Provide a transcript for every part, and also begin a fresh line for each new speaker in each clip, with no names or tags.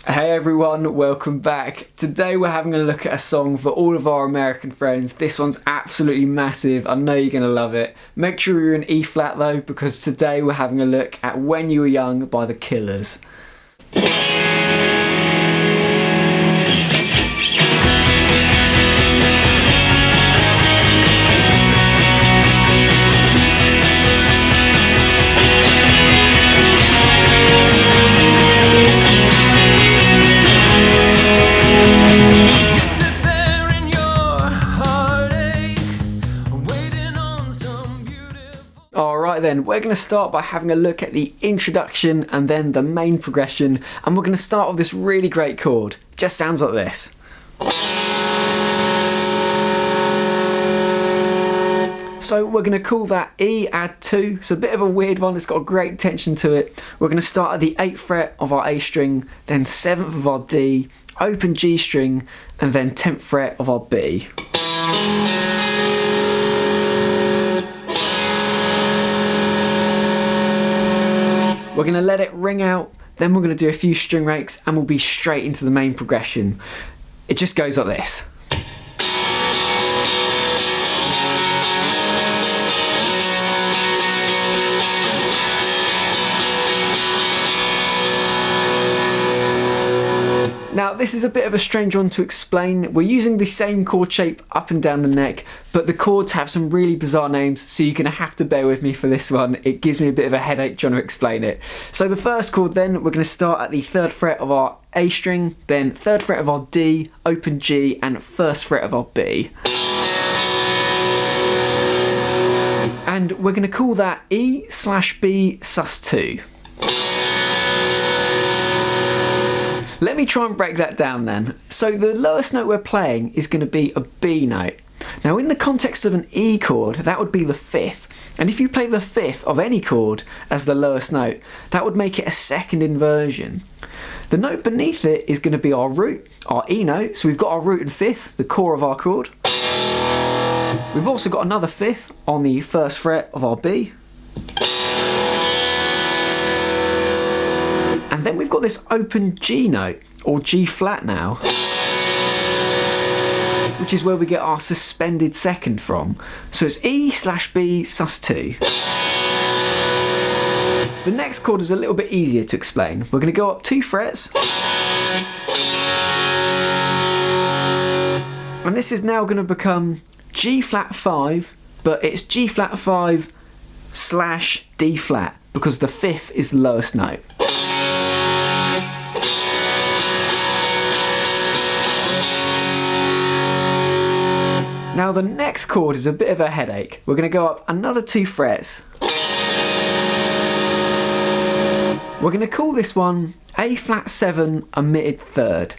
Hey everyone, welcome back. Today we're having a look at a song for all of our American friends. This one's absolutely massive. I know you're going to love it. Make sure you're in E flat though, because today we're having a look at When You Were Young by The Killers. Alright then, we're going to start by having a look at the introduction and then the main progression, and we're going to start with this really great chord. It just sounds like this. So we're going to call that E add 2, it's a bit of a weird one, it's got a great tension to it. We're going to start at the 8th fret of our A string, then 7th of our D, open G string, and then 10th fret of our B. We're going to let it ring out, then we're going to do a few string breaks and we'll be straight into the main progression. It just goes like this. Now this is a bit of a strange one to explain. We're using the same chord shape up and down the neck, but the chords have some really bizarre names, so you're going to have to bear with me for this one. It gives me a bit of a headache trying to explain it. So the first chord then, we're going to start at the 3rd fret of our A string, then 3rd fret of our D, open G, and 1st fret of our B. And we're going to call that E/B sus2. Let me try and break that down then. So the lowest note we're playing is going to be a B note. Now in the context of an E chord, that would be the 5th. And if you play the 5th of any chord as the lowest note, that would make it a second inversion. The note beneath it is going to be our root, our E note. So we've got our root and 5th, the core of our chord. We've also got another 5th on the 1st fret of our B. And then we've got this open G note, or G flat now, which is where we get our suspended second from. So it's E/B sus2. The next chord is a little bit easier to explain. We're going to go up 2 frets. And this is now going to become G flat 5, but it's G flat 5/D flat, because the 5th is the lowest note. Now the next chord is a bit of a headache. We're going to go up another 2 frets. We're going to call this one A/7 omitted 3rd.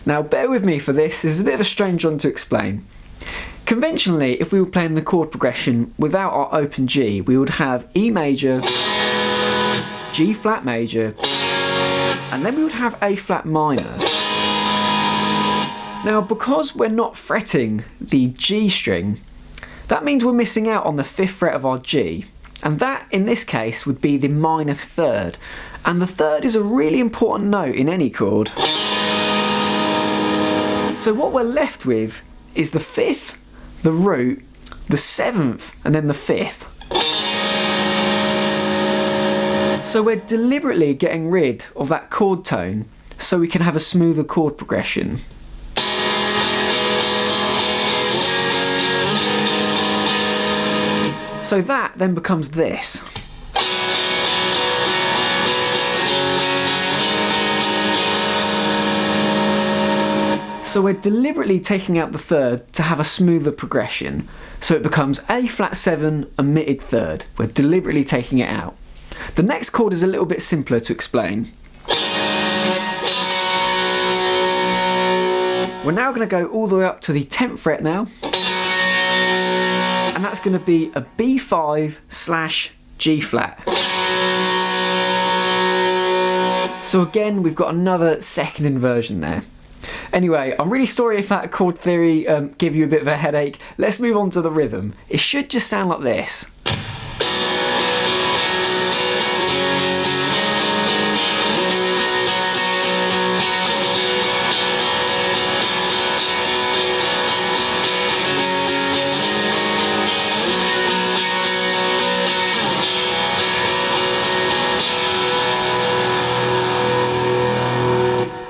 Now bear with me for this is a bit of a strange one to explain. Conventionally, if we were playing the chord progression without our open G, we would have E major, G flat major, and then we would have A flat minor. Now because we're not fretting the G string, that means we're missing out on the 5th fret of our G, and that in this case would be the minor 3rd, and the 3rd is a really important note in any chord. So what we're left with is the 5th, the root, the 7th, and then the 5th. So we're deliberately getting rid of that chord tone so we can have a smoother chord progression. So that then becomes this. So we're deliberately taking out the 3rd to have a smoother progression. So it becomes A/7 omitted 3rd. We're deliberately taking it out. The next chord is a little bit simpler to explain. We're now going to go all the way up to the 10th fret now. And that's going to be a B5/G flat. So again, we've got another second inversion there. Anyway, I'm really sorry if that chord theory gave you a bit of a headache. Let's move on to the rhythm. It should just sound like this.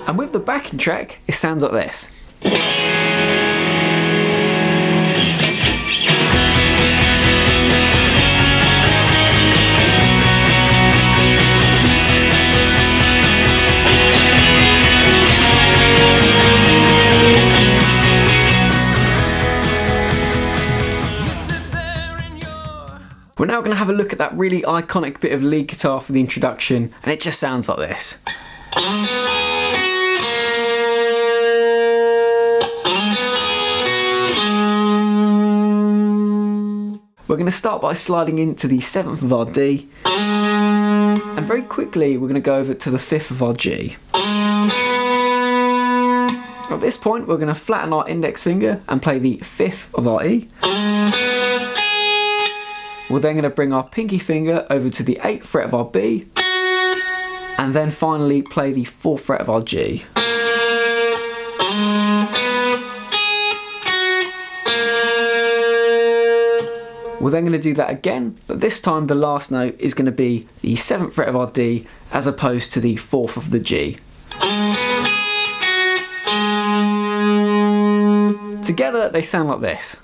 And with the backing track, it sounds like this. We're now going to have a look at that really iconic bit of lead guitar for the introduction, and it just sounds like this. We're going to start by sliding into the 7th of our D, and very quickly we're going to go over to the 5th of our G. At this point we're going to flatten our index finger and play the 5th of our E. We're then going to bring our pinky finger over to the 8th fret of our B, and then finally play the 4th fret of our G. We're then going to do that again, but this time the last note is going to be the 7th fret of our D as opposed to the 4th of the G. Together they sound like this.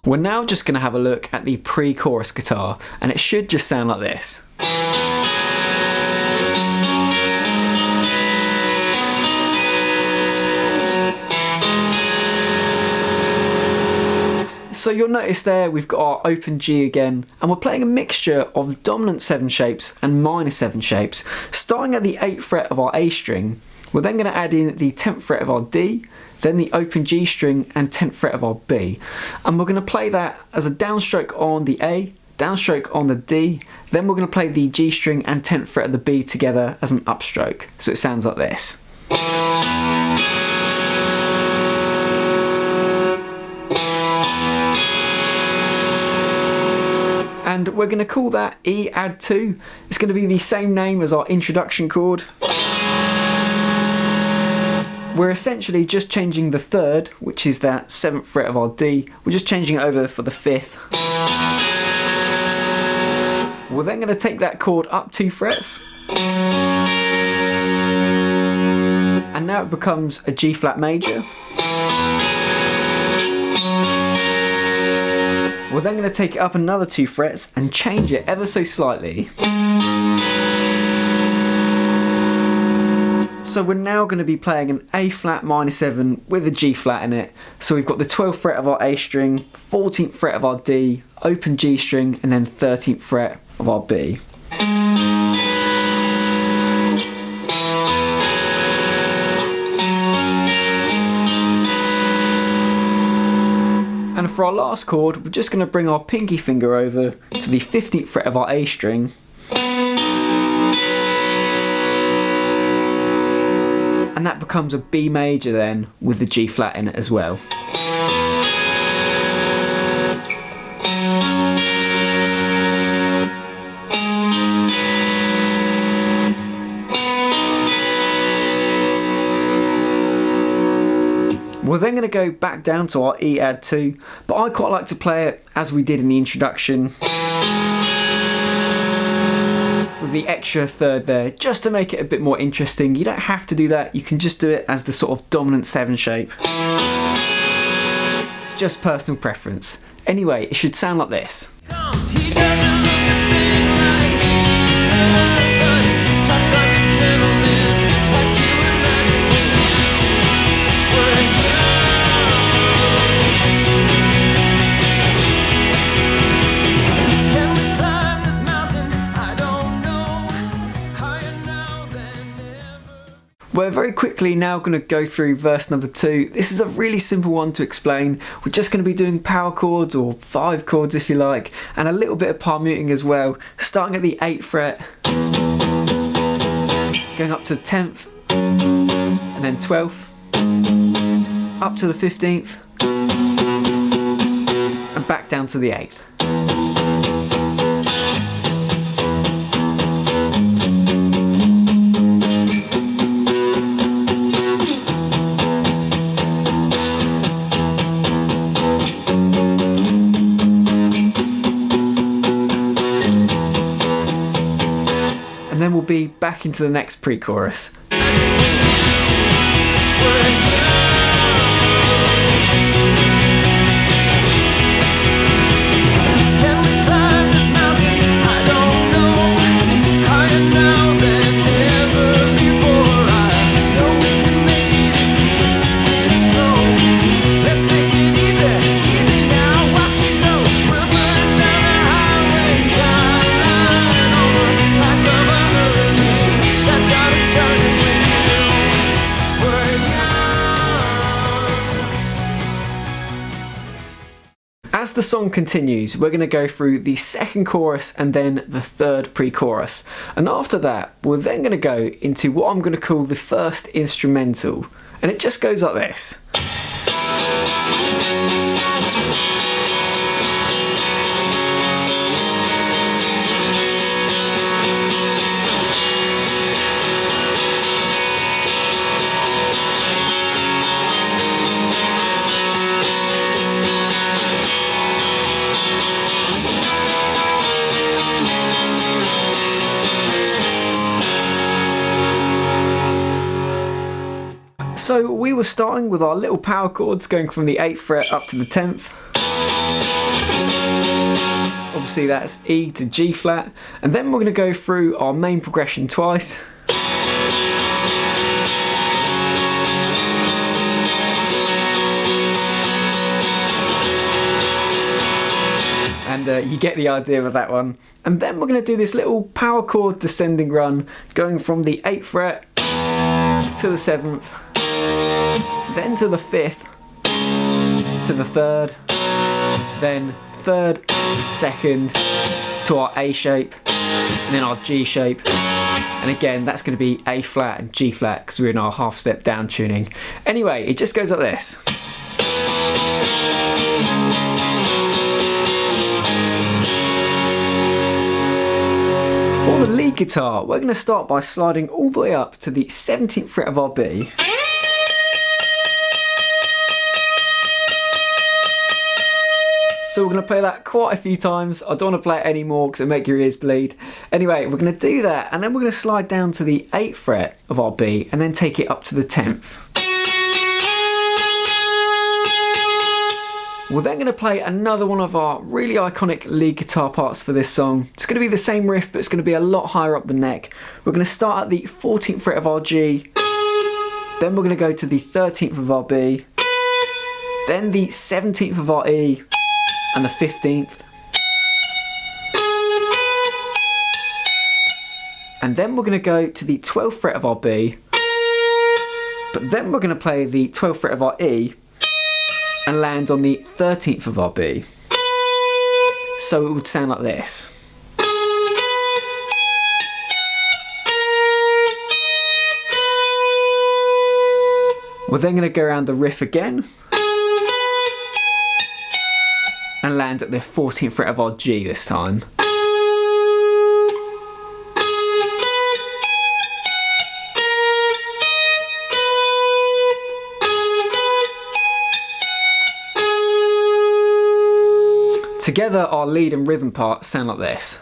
We're now just going to have a look at the pre-chorus guitar, and it should just sound like this. So you'll notice there we've got our open G again, and we're playing a mixture of dominant 7 shapes and minor 7 shapes. Starting at the 8th fret of our A string, we're then going to add in the 10th fret of our D, then the open G string and 10th fret of our B. And we're going to play that as a downstroke on the A, downstroke on the D, then we're going to play the G string and 10th fret of the B together as an upstroke. So it sounds like this. And we're going to call that E add 2. It's going to be the same name as our introduction chord. We're essentially just changing the 3rd, which is that 7th fret of our D. We're just changing it over for the 5th. We're then going to take that chord up 2 frets. And now it becomes a G flat major. We're then going to take it up another 2 frets and change it ever so slightly. So we're now going to be playing an A flat minor 7 with a G flat in it. So we've got the 12th fret of our A string, 14th fret of our D, open G string, and then 13th fret of our B. And for our last chord, we're just going to bring our pinky finger over to the 15th fret of our A string. And that becomes a B major then, with the G flat in it as well. We're then going to go back down to our E add 2, but I quite like to play it as we did in the introduction, with the extra 3rd there, just to make it a bit more interesting. You don't have to do that, you can just do it as the sort of dominant 7 shape. It's just personal preference. Anyway, it should sound like this. We're very quickly now going to go through verse number 2. This is a really simple one to explain. We're just going to be doing power chords, or 5 chords if you like, and a little bit of palm muting as well, starting at the 8th fret, going up to the 10th, and then 12th, up to the 15th, down to the 8th. And then we'll be back into the next pre-chorus. As the song continues, we're going to go through the second chorus and then the third pre-chorus. And after that, we're then going to go into what I'm going to call the first instrumental. And it just goes like this. So we were starting with our little power chords going from the 8th fret up to the 10th. Obviously that's E to G flat, and then we're going to go through our main progression twice. And you get the idea of that one. And then we're going to do this little power chord descending run going from the 8th fret to the 7th, then to the 5th, to the 3rd, then 3rd, 2nd, to our A shape, and then our G shape. And again, that's going to be A flat and G flat because we're in our half step down tuning. Anyway, it just goes like this. For the lead guitar, we're going to start by sliding all the way up to the 17th fret of our B. So we're going to play that quite a few times. I don't want to play it anymore because it'll make your ears bleed. Anyway, we're going to do that and then we're going to slide down to the 8th fret of our B and then take it up to the 10th. We're then going to play another one of our really iconic lead guitar parts for this song. It's going to be the same riff, but it's going to be a lot higher up the neck. We're going to start at the 14th fret of our G, then we're going to go to the 13th of our B, then the 17th of our E, and the 15th. And then we're going to go to the 12th fret of our B, but then we're going to play the 12th fret of our E, and land on the 13th of our B. So it would sound like this. We're then going to go around the riff again and land at the 14th fret of our G this time. Together, our lead and rhythm parts sound like this.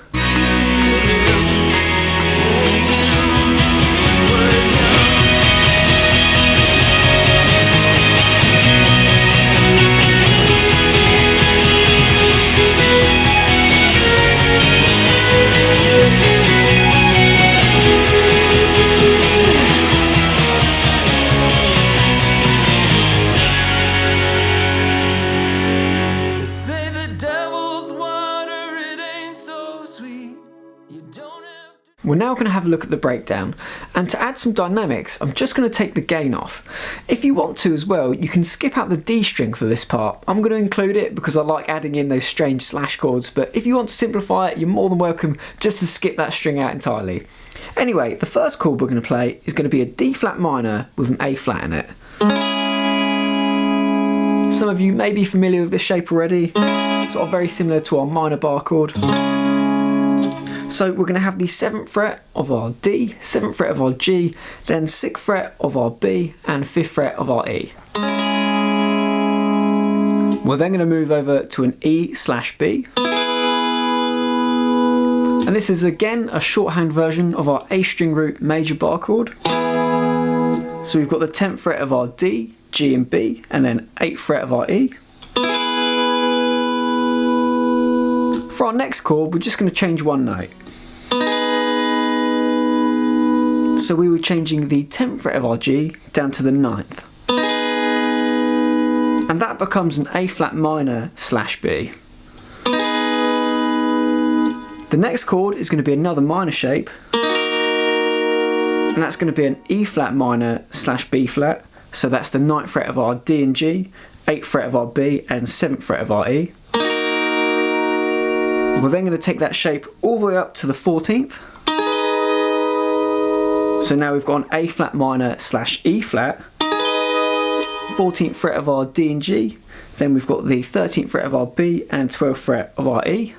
We're now going to have a look at the breakdown, and to add some dynamics I'm just going to take the gain off. If you want to as well, you can skip out the D string for this part. I'm going to include it because I like adding in those strange slash chords, but if you want to simplify it, you're more than welcome just to skip that string out entirely. Anyway, the first chord we're going to play is going to be a D flat minor with an A flat in it. Some of you may be familiar with this shape already, sort of very similar to our minor bar chord. So we're going to have the 7th fret of our D, 7th fret of our G, then 6th fret of our B and 5th fret of our E. We're then going to move over to an E/B. And this is again a shorthand version of our A string root major bar chord. So we've got the 10th fret of our D, G and B, and then 8th fret of our E. For our next chord, we're just going to change one note. So we were changing the 10th fret of our G down to the 9th. And that becomes an A flat minor/B. The next chord is going to be another minor shape, and that's going to be an E flat minor/B flat. So that's the 9th fret of our D and G, 8th fret of our B and 7th fret of our E. We're then going to take that shape all the way up to the 14th. So now we've got an A flat minor/E flat, 14th fret of our D and G, then we've got the 13th fret of our B and 12th fret of our E.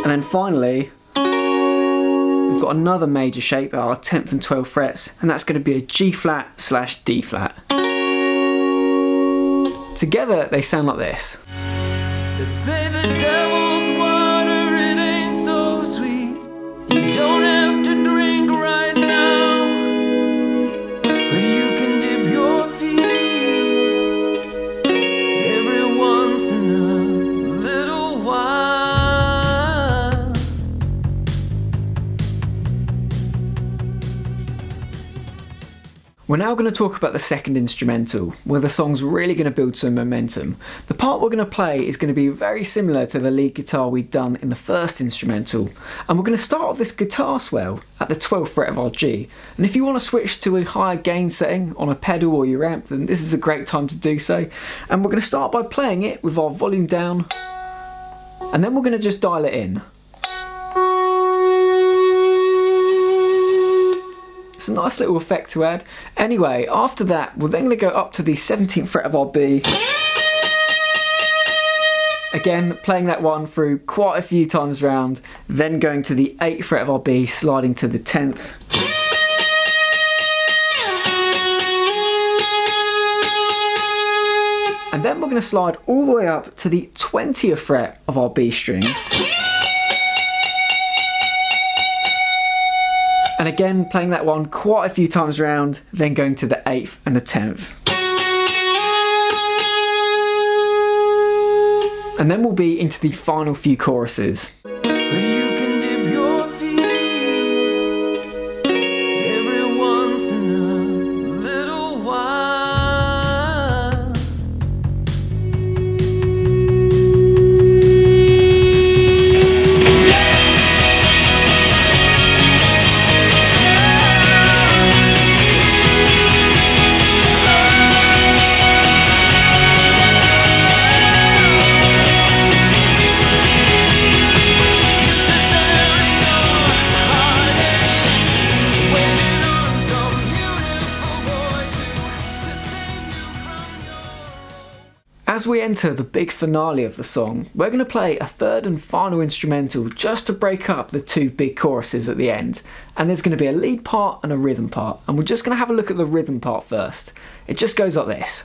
And then finally, we've got another major shape at our 10th and 12th frets, and that's going to be a G flat/D flat. Together they sound like this.
They say the devil's water, it ain't so sweet. You don't have to drink right now, but you can dip your feet every once in a little while.
We're now going to talk about the second instrumental, where the song's really going to build some momentum. The part we're going to play is going to be very similar to the lead guitar we'd done in the first instrumental, and we're going to start with this guitar swell at the 12th fret of our G. And if you want to switch to a higher gain setting on a pedal or your amp, then this is a great time to do so. And we're going to start by playing it with our volume down, and then we're going to just dial it in. It's a nice little effect to add. Anyway, after that, we're then going to go up to the 17th fret of our B. Again, playing that one through quite a few times round, then going to the 8th fret of our B, sliding to the 10th. And then we're going to slide all the way up to the 20th fret of our B string. And again, playing that one quite a few times round, then going to the 8th and the 10th. And then we'll be into the final few choruses.
But you can dip your feet every once in a little while.
As we enter the big finale of the song, we're going to play a third and final instrumental just to break up the two big choruses at the end. And there's going to be a lead part and a rhythm part, and we're just going to have a look at the rhythm part first. It just goes like this.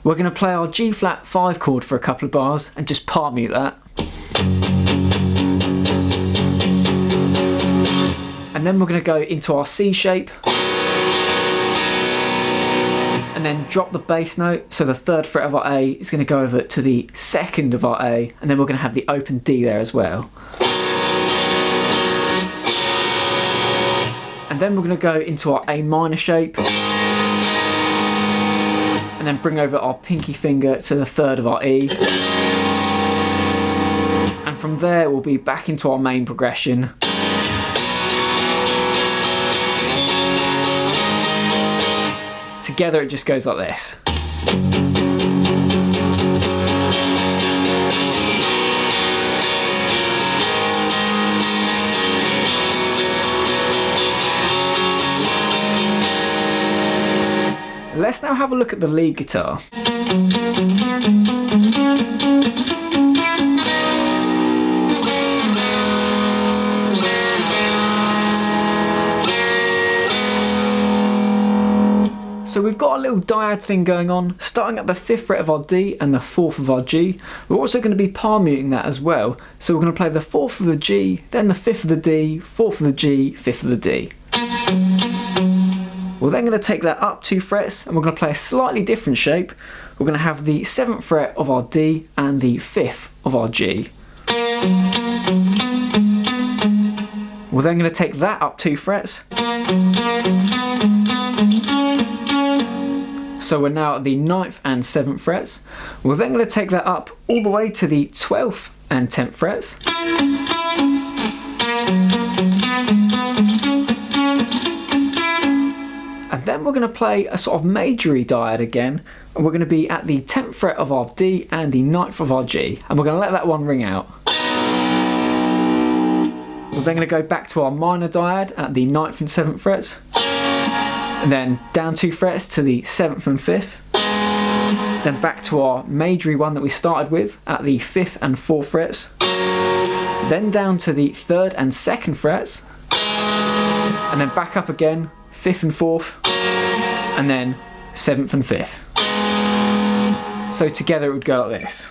We're going to play our G flat 5 chord for a couple of bars and just part mute that. And then we're going to go into our C shape. And then drop the bass note, so the 3rd fret of our A is going to go over to the 2nd of our A, and then we're going to have the open D there as well. And then we're going to go into our A minor shape. And then bring over our pinky finger to the 3rd of our E. And from there we'll be back into our main progression. Together it just goes like this. let's now have a look at the lead guitar. So we've got a little dyad thing going on, starting at the 5th fret of our D and the 4th of our G. We're also going to be palm muting that as well. So we're going to play the 4th of the G, then the 5th of the D, 4th of the G, 5th of the D. We're then going to take that up 2 frets and we're going to play a slightly different shape. We're going to have the 7th fret of our D and the 5th of our G. We're then going to take that up 2 frets. So we're now at the 9th and 7th frets. We're then going to take that up all the way to the 12th and 10th frets. And then we're going to play a sort of majory dyad again. And we're going to be at the 10th fret of our D and the 9th of our G. And we're going to let that one ring out. We're then going to go back to our minor dyad at the 9th and 7th frets. And then down 2 frets to the 7th and 5th. Then back to our majory one that we started with at the 5th and 4th frets. Then down to the 3rd and 2nd frets. And then back up again, 5th and 4th. And then 7th and 5th. So together it would go like this.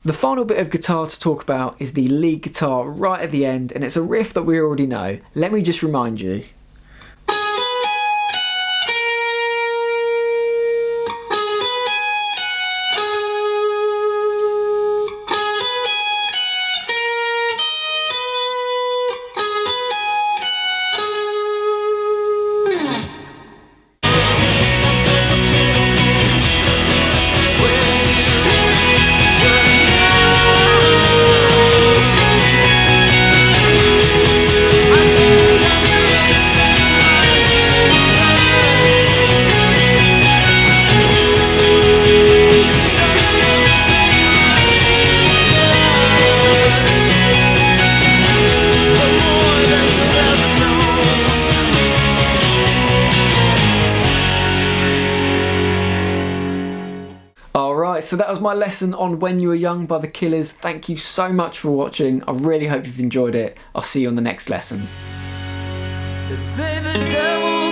The final bit of guitar to talk about is the lead guitar right at the end, and it's a riff that we already know. Let me just remind you. Alright, so that was my lesson on When You Were Young by The Killers. Thank you so much for watching. I really hope you've enjoyed it. I'll see you on the next lesson.
They say the devil